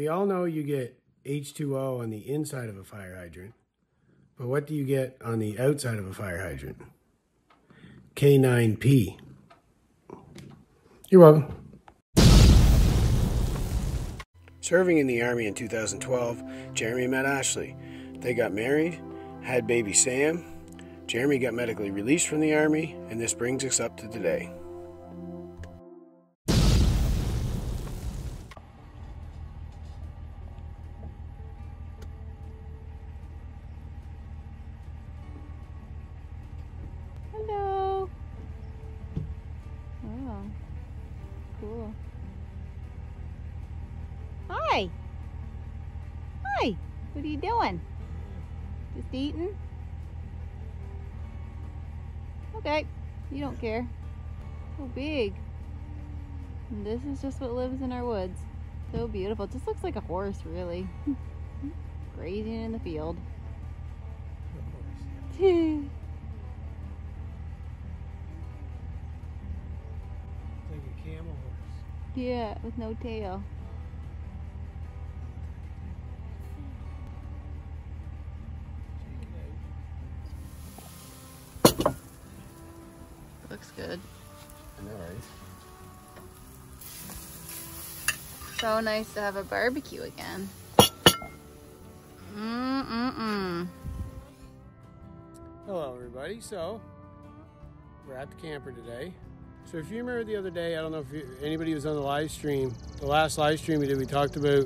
We all know you get H2O on the inside of a fire hydrant, but what do you get on the outside of a fire hydrant? K9P. You're welcome. Serving in the Army in 2012, Jeremy met Ashley. They got married, had baby Sam. Jeremy got medically released from the Army, and this brings us up to today. Hello. Oh, cool. Hi. Hi. What are you doing? Just eating? Okay. You don't care. So big. And this is just what lives in our woods. So beautiful. It just looks like a horse, really. Grazing in the field. It's like a camel horse. Yeah, with no tail. Looks good. I know, right? So nice to have a barbecue again. Hello everybody, so we're at the camper today. So if you remember the other day, I don't know if anybody was on the live stream, the last live stream we did, we talked about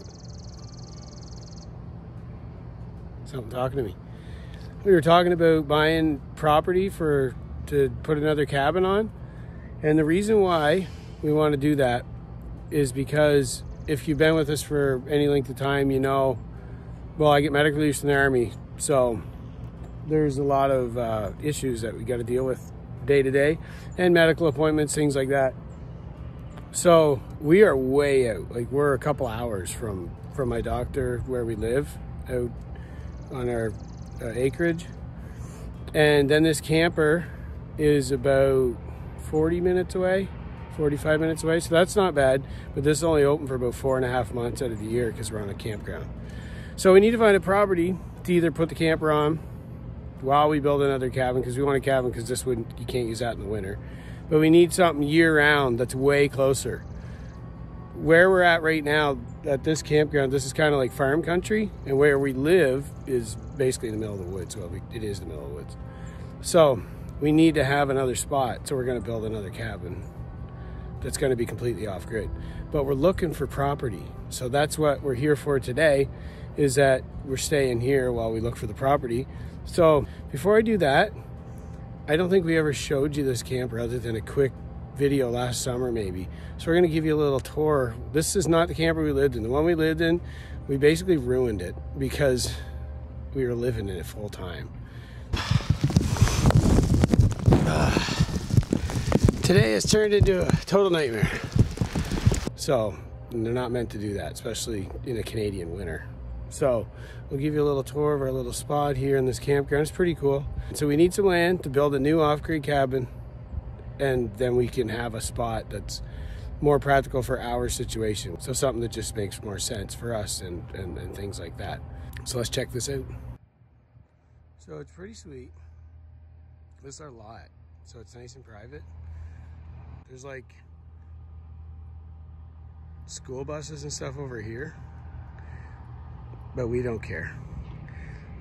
something talking to me. We were talking about buying property to put another cabin on, and the reason why we want to do that is because if you've been with us for any length of time, you know, well, I get medically released from the Army, so there's a lot of issues that we got to deal with day to day, and medical appointments, things like that. So we are way out. Like, we're a couple hours from my doctor where we live out on our acreage, and then this camper is about 40 minutes away, 45 minutes away, so that's not bad. But this is only open for about 4.5 months out of the year because we're on a campground. So we need to find a property to either put the camper on while we build another cabin, because we want a cabin because this wouldn't, you can't use that in the winter. But we need something year-round that's way closer. Where we're at right now at this campground, this is kind of like farm country, and where we live is basically in the middle of the woods. Well, it is the middle of the woods. So we need to have another spot, so we're going to build another cabin that's going to be completely off-grid. But we're looking for property, so that's what we're here for today, is that we're staying here while we look for the property. So before I do that, I don't think we ever showed you this camper other than a quick video last summer maybe. So we're going to give you a little tour. This is not the camper we lived in. The one we lived in, we basically ruined it because we were living in it full time. Today has turned into a total nightmare. So they're not meant to do that, especially in a Canadian winter. So we'll give you a little tour of our little spot here in this campground. It's pretty cool. So we need some land to build a new off-grid cabin, and then we can have a spot that's more practical for our situation. So something that just makes more sense for us and things like that. So let's check this out. So it's pretty sweet. This is our lot. So it's nice and private. There's like school buses and stuff over here, but we don't care.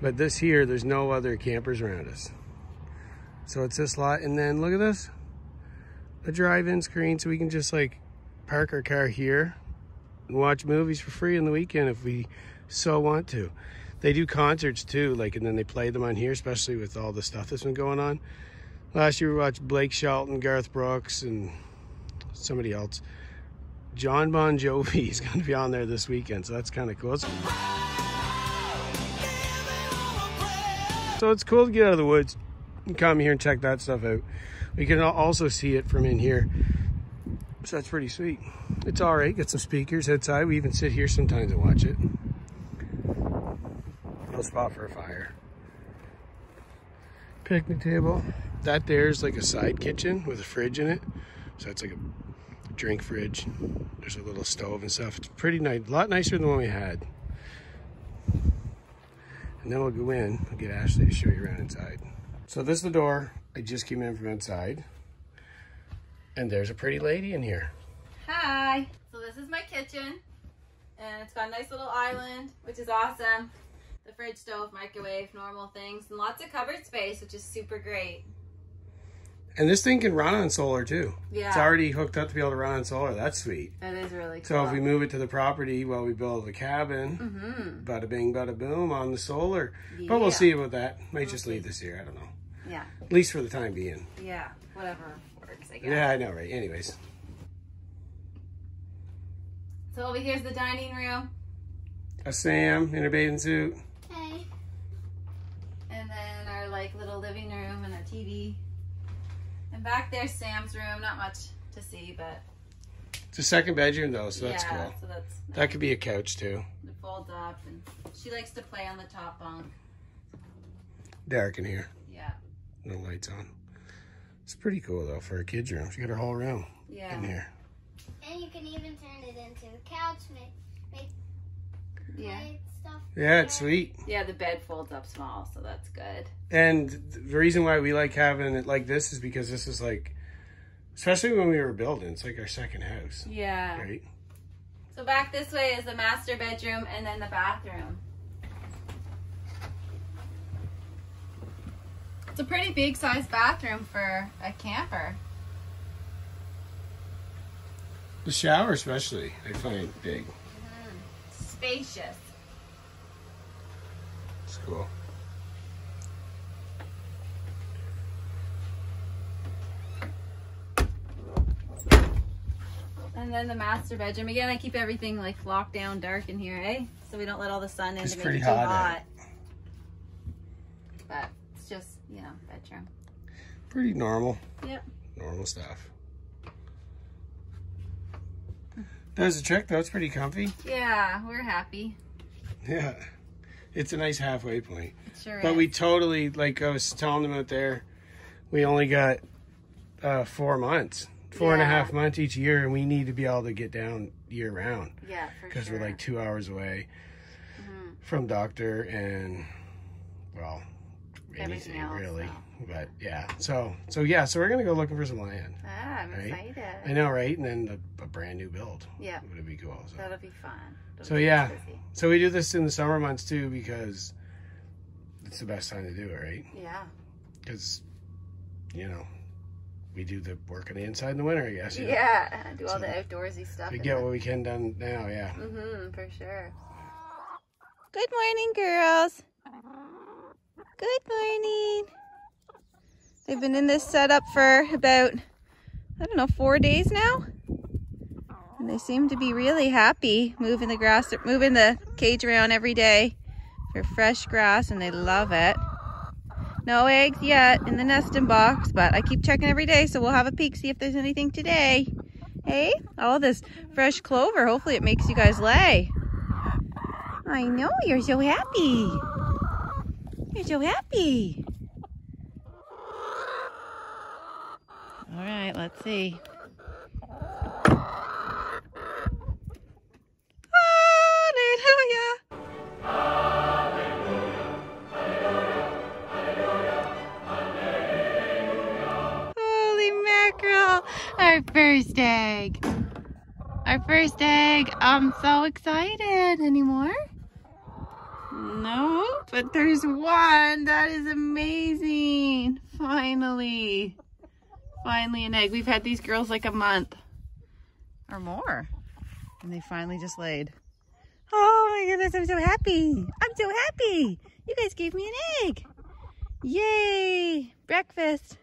But this here, there's no other campers around us. So it's this lot, and then look at this, a drive-in screen, so we can just like park our car here and watch movies for free on the weekend if we so want to. They do concerts too, like, and then they play them on here, especially with all the stuff that's been going on. Last year we watched Blake Shelton, Garth Brooks, and somebody else. John Bon Jovi is going to be on there this weekend, so that's kind of cool. So it's cool to get out of the woods and come here and check that stuff out. We can also see it from in here, so that's pretty sweet. It's all right. Got some speakers outside. We even sit here sometimes and watch it. No spot for a fire. Picnic table. That there's like a side kitchen with a fridge in it. So it's like a drink fridge. There's a little stove and stuff. It's pretty nice, a lot nicer than the one we had. And then we'll go in. I'll get Ashley to show you around inside. So this is the door. I just came in from outside. And there's a pretty lady in here. Hi. So this is my kitchen. And it's got a nice little island, which is awesome. The fridge, stove, microwave, normal things. And lots of cupboard space, which is super great. And this thing can run on solar too. Yeah. It's already hooked up to be able to run on solar. That's sweet. That is really cool. So if we move it to the property while we build the cabin, bada bing, bada boom on the solar. Yeah. But we'll see about that. Might just leave this here. I don't know. Yeah. At least for the time being. Yeah. Whatever works, I guess. Yeah, I know, right? Anyways. So over here's the dining room. A Sam in her bathing suit. Hey. And then our like little living room and our TV. And back there's Sam's room. Not much to see, but It's a second bedroom though, so that's yeah, cool. so that's nice. That could be a couch too. It folds up, and she likes to play on the top bunk. Dark in here. Yeah. No lights on. It's pretty cool though for a kid's room. She got her whole room in here. And you can even turn it into a couch, make stuff. Yeah, it's sweet. Yeah, the bed folds up small, so that's good. And the reason why we like having it like this is because this is like, especially when we were building, it's like our second house. Yeah. Right? So back this way is the master bedroom and then the bathroom. It's a pretty big sized bathroom for a camper. The shower especially, I find big. Spacious. It's cool. And then the master bedroom. Again, I keep everything like locked down dark in here, eh? So we don't let all the sun in It's to make pretty it too hot hot. But it's just, you know, bedroom. Pretty normal. Yep. Normal stuff. Does the trick though, it's pretty comfy. Yeah, we're happy. Yeah. It's a nice halfway point. It sure But is. we totally, like I was telling them out there, we only got 4 months. 4.5 months each year, and we need to be able to get down year round. Yeah, for sure. Because we're like 2 hours away from doctor and, well, Everything anything else, really. so. But yeah, so we're gonna go looking for some land. Ah, I'm Right? excited. I know, right? And then a brand new build. Yeah. Would be cool. So. That'll be fun. It'll So be yeah, busy. so we do this in the summer months too because it's the best time to do it, right? Yeah. Because, you know, we do the work on the inside in the winter, I guess. You know? Yeah, do all the outdoorsy stuff. We get what we can done now, yeah. For sure. Good morning, girls. Good morning. They've been in this setup for about, I don't know, 4 days now. And they seem to be really happy moving the grass, moving the cage around every day for fresh grass, and they love it. No eggs yet in the nesting box, but I keep checking every day, so we'll have a peek, see if there's anything today. Hey, all this fresh clover. Hopefully it makes you guys lay. I know, you're so happy. You're so happy. All right, let's see. Hallelujah. Holy mackerel. Our first egg. Our first egg. I'm so excited. Any more? No, but there's one. That is amazing. Finally. Finally an egg. We've had these girls like a month or more. And they finally just laid. Oh my goodness, I'm so happy. I'm so happy. You guys gave me an egg. Yay. Breakfast.